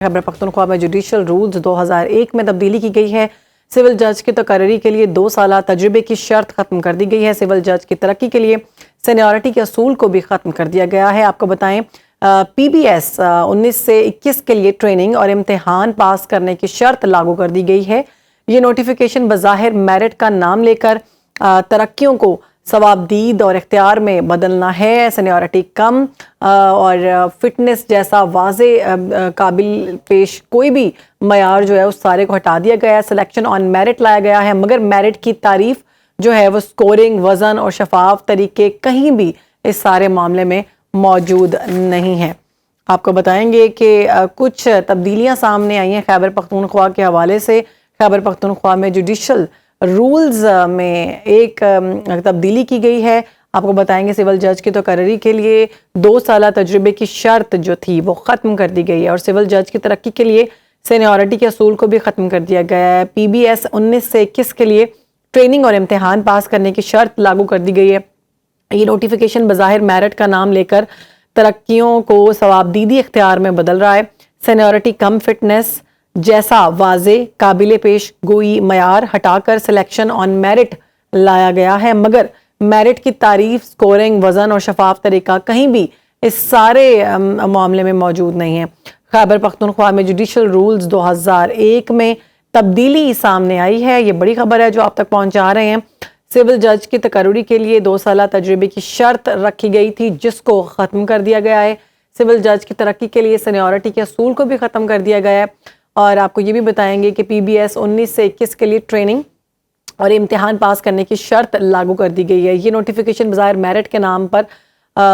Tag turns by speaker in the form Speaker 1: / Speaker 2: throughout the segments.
Speaker 1: खैबर पख्तूनख्वा में judicial rules 2001 में तब्दीली की गई है। सिविल जज की तकर्री के लिए 2 साल तजुर्बे की शर्त खत्म कर दी गई है। सिविल जज की तरक्की के लिए सीनियरिटी के असूल को भी खत्म कर दिया गया है। आपको बताएं, PBS 19 से 21 के लिए ट्रेनिंग और इम्तिहान पास करने की शर्त लागू कर दी गई है। ये नोटिफिकेशन बज़ाहिर मेरिट का नाम लेकर तरक्कियों को सवाबदीद और इख्तियार में बदलना है। सीनियरिटी कम और फिटनेस जैसा वाज़े काबिल पेश कोई भी मयार जो है उस सारे को हटा दिया गया है। सिलेक्शन ऑन मेरिट लाया गया है, मगर मेरिट की तारीफ जो है वो स्कोरिंग, वज़न और शफाफ तरीके कहीं भी इस सारे मामले में मौजूद नहीं है। आपको बताएंगे कि कुछ तब्दीलियां सामने आई हैं खैबर पख्तूनख्वा के हवाले से। खैबर पख्तूनख्वा में जुडिशल रूल्स में एक तब्दीली की गई है। आपको बताएंगे सिविल जज की तकर्री के लिए 2 साल तजुर्बे की शर्त जो थी वो ख़त्म कर दी गई है और सिविल जज की तरक्की के लिए सीनियरिटी के असूल को भी ख़त्म कर दिया गया है। PBS 19 से 21 के लिए ट्रेनिंग और इम्तिहान पास करने की शर्त लागू कर दी गई है। ये नोटिफिकेशन बज़ाहिर मेरिट का नाम लेकर तरक्कियों को सवाबदीदी इख्तियार में बदल रहा है। सीनियरिटी कम फिटनेस जैसा वाज़े काबिल पेश गोई मयार हटाकर सिलेक्शन ऑन मेरिट लाया गया है, मगर मेरिट की तारीफ, स्कोरिंग, वज़न और शफाफ तरीका कहीं भी इस सारे मामले में मौजूद नहीं है। खैबर पख्तूनख्वा में जुडिशल रूल्स 2001 में तब्दीली सामने आई है। ये बड़ी खबर है जो आप तक पहुंचा रहे हैं। सिविल जज की तकर्री के लिए 2 साल तजुर्बे की शर्त रखी गई थी, जिसको ख़त्म कर दिया गया है। सिविल जज की तरक्की के लिए सीनियरिटी के असूल को भी ख़त्म कर दिया गया है। और आपको ये भी बताएंगे कि PBS 19 से 21 के लिए ट्रेनिंग और इम्तिहान पास करने की शर्त लागू कर दी गई है। ये नोटिफिकेशन बज़ाहिर मेरिट के नाम पर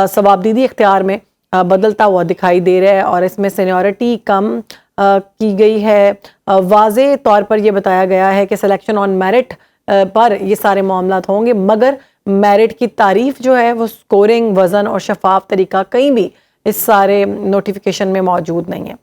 Speaker 1: सवाबदीदी इख्तियार में बदलता हुआ दिखाई दे रहा है और इसमें सीनियरिटी कम की गई है। वाज़े तौर पर यह बताया गया है कि सिलेक्शन ऑन मेरिट पर ये सारे मामलात होंगे, मगर मेरिट की तारीफ जो है वो स्कोरिंग, वज़न और शफाफ तरीका कहीं भी इस सारे नोटिफिकेशन में मौजूद नहीं है।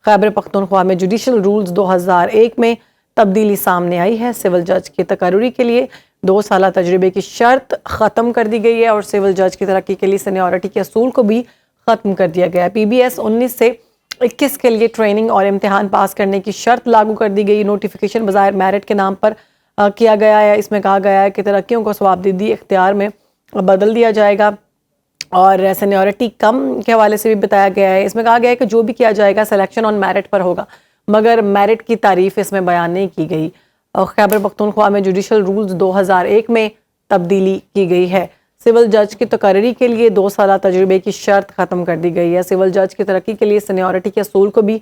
Speaker 1: खैबर पख्तूनख्वा में जुडिशल रूल्स 2001 में तब्दीली सामने आई है। सिविल जज की तकर्री के लिए 2 साल तजुर्बे की शर्त ख़त्म कर दी गई है और सिविल जज की तरक्की के लिए सीनियरिटी के असूल को भी ख़त्म कर दिया गया है। PBS 19 से 21 के लिए ट्रेनिंग और इम्तिहान पास करने की शर्त लागू कर दी गई। नोटिफिकेशन बज़ाहिर मेरिट के नाम पर किया गया है। इसमें कहा गया है कि तरक्कियों को सवाबदीदी इख्तियार में बदल दिया जाएगा और सीनियरिटी कम के हवाले से भी बताया गया है। इसमें कहा गया है कि जो भी किया जाएगा सिलेक्शन ऑन मेरिट पर होगा, मगर मेरिट की तारीफ इसमें बयान नहीं की गई। खैबर पख्तूनख्वा में जुडिशल रूल्स 2001 में तब्दीली की गई है। सिविल जज की तकर्री के लिए 2 साल तजुर्बे की शर्त ख़त्म कर दी गई है। सिविल जज की तरक्की के लिए सीनियरिटी के असूल को भी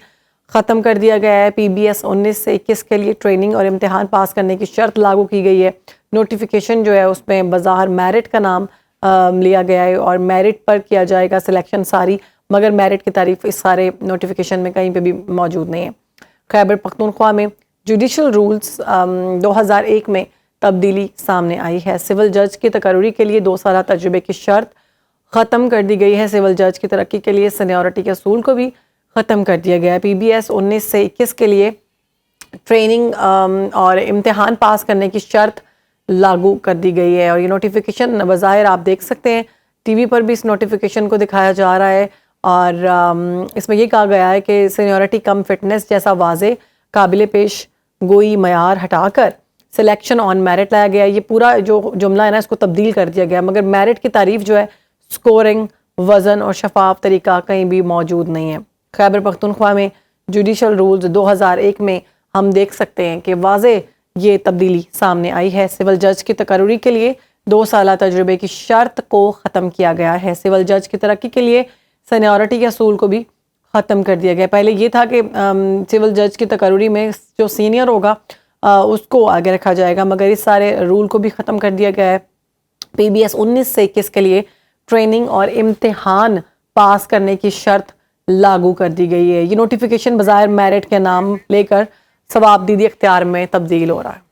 Speaker 1: ख़त्म कर दिया गया है। PBS 19 से 21 के लिए ट्रेनिंग और इम्तिहान पास करने की शर्त लागू की गई है। नोटिफिकेशन जो है उसमें बज़ाहिर मेरिट का नाम लिया गया है और मेरिट पर किया जाएगा सिलेक्शन सारी, मगर मेरिट की तारीफ इस सारे नोटिफिकेशन में कहीं पे भी मौजूद नहीं है। खैबर पख्तूनख्वा में जुडिशल रूल्स 2001 में तब्दीली सामने आई है। सिविल जज की तकर्री के लिए 2 साल तजुर्बे की शर्त ख़त्म कर दी गई है। सिविल जज की तरक्की के लिए सीनियरिटी के असूल को भी ख़त्म कर दिया गया है। PBS 19 से 21 के लिए ट्रेनिंग और इम्तिहान पास करने की शर्त लागू कर दी गई है और ये नोटिफिकेशन बज़ाहिर आप देख सकते हैं, TV पर भी इस नोटिफिकेशन को दिखाया जा रहा है और इसमें यह कहा गया है कि सीनियरिटी कम फिटनेस जैसा वाज़े काबिल पेश गोई मयार हटाकर सिलेक्शन ऑन मेरिट लाया गया है। ये पूरा जो जुमला है ना इसको तब्दील कर दिया गया, मगर मेरिट की तारीफ जो है स्कोरिंग, वज़न और शफाफ तरीका कहीं भी मौजूद नहीं है। खैबर पख्तूनख्वा में जुडिशल रूल्स 2001 में हम देख सकते हैं कि वाज़े ये तब्दीली सामने आई है। सिविल जज की तकर्री के लिए 2 साल तजुर्बे की शर्त को ख़त्म किया गया है। सिविल जज की तरक्की के लिए सीनियरिटी के असूल को भी ख़त्म कर दिया गया। पहले ये था कि सिविल जज की तकर्री में जो सीनियर होगा उसको आगे रखा जाएगा, मगर इस सारे रूल को भी ख़त्म कर दिया गया है। PBS 19 से 21 के लिए ट्रेनिंग और इम्तिहान पास करने की शर्त लागू कर दी गई है। ये नोटिफिकेशन बज़ाहिर मेरिट के नाम लेकर सवाबदीदी इख्तियार में तब्दील हो रहा है।